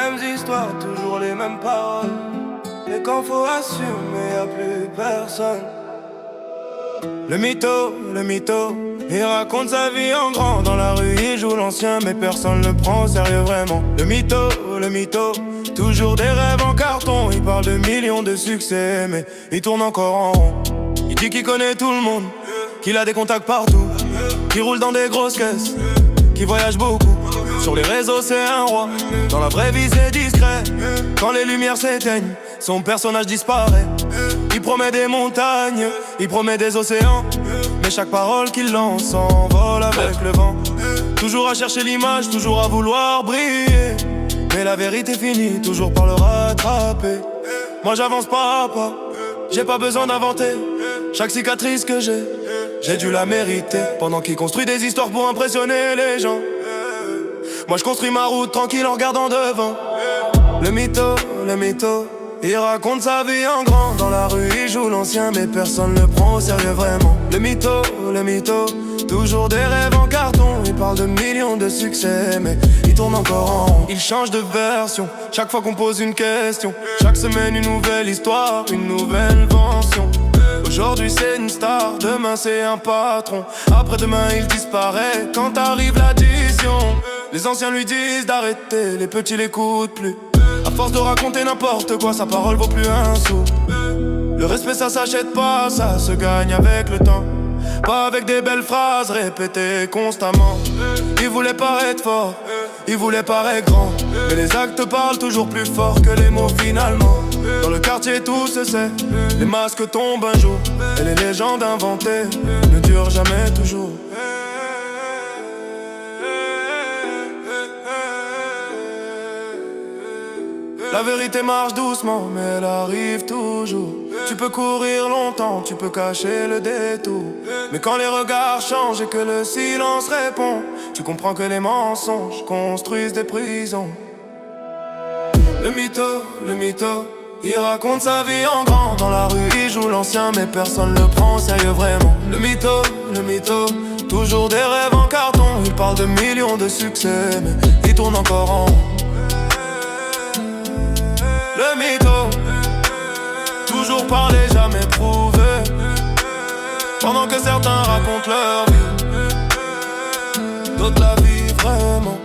mêmes histoires, toujours les mêmes paroles. Et quand faut assumer, y'a plus personne. Le mytho, il raconte sa vie en grand. Dans la rue, il joue l'ancien, mais personne le prend au sérieux vraiment. Le mytho, toujours des rêves en carton. Il parle de millions de succès, mais il tourne encore en rond. Il dit qu'il connaît tout le monde, qu'il a des contacts partout, qu'il roule dans des grosses caisses, qu'il voyage beaucoup. Sur les réseaux c'est un roi, dans la vraie vie c'est discret. Quand les lumières s'éteignent, son personnage disparaît. Il promet des montagnes, il promet des océans, mais chaque parole qu'il lance s'envole avec le vent. Toujours à chercher l'image, toujours à vouloir briller, mais la vérité finit toujours par le rattraper. Moi j'avance pas à pas, j'ai pas besoin d'inventer. Chaque cicatrice que j'ai dû la mériter. Pendant qu'il construit des histoires pour impressionner les gens, moi je construis ma route tranquille en regardant devant. Le mytho, il raconte sa vie en grand. Dans la rue il joue l'ancien, mais personne le prend au sérieux vraiment. Le mytho, toujours des rêves en carton. Il parle de millions de succès, mais il tourne encore en rond. Il change de version chaque fois qu'on pose une question. Chaque semaine une nouvelle histoire, une nouvelle invention. Aujourd'hui c'est une star, demain c'est un patron. Après-demain il disparaît quand arrive l'addition. Les anciens lui disent d'arrêter, les petits l'écoutent plus. À force de raconter n'importe quoi, sa parole vaut plus un sou. Le respect ça s'achète pas, ça se gagne avec le temps. Pas avec des belles phrases répétées constamment. Il voulait paraître fort, il voulait paraître grand, mais les actes parlent toujours plus fort que les mots finalement. Dans le quartier tout se sait, les masques tombent un jour, et les légendes inventées ne durent jamais toujours. La vérité marche doucement, mais elle arrive toujours. Tu peux courir longtemps, tu peux cacher le détour, mais quand les regards changent et que le silence répond, tu comprends que les mensonges construisent des prisons. Le mytho, il raconte sa vie en grand. Dans la rue il joue l'ancien, mais personne le prend au sérieux vraiment. Le mytho, toujours des rêves en carton. Il parle de millions de succès, mais il tourne encore en rond. Le mytho, toujours parler, jamais prouver, pendant que certains racontent leur vie, d'autres la vivent vraiment.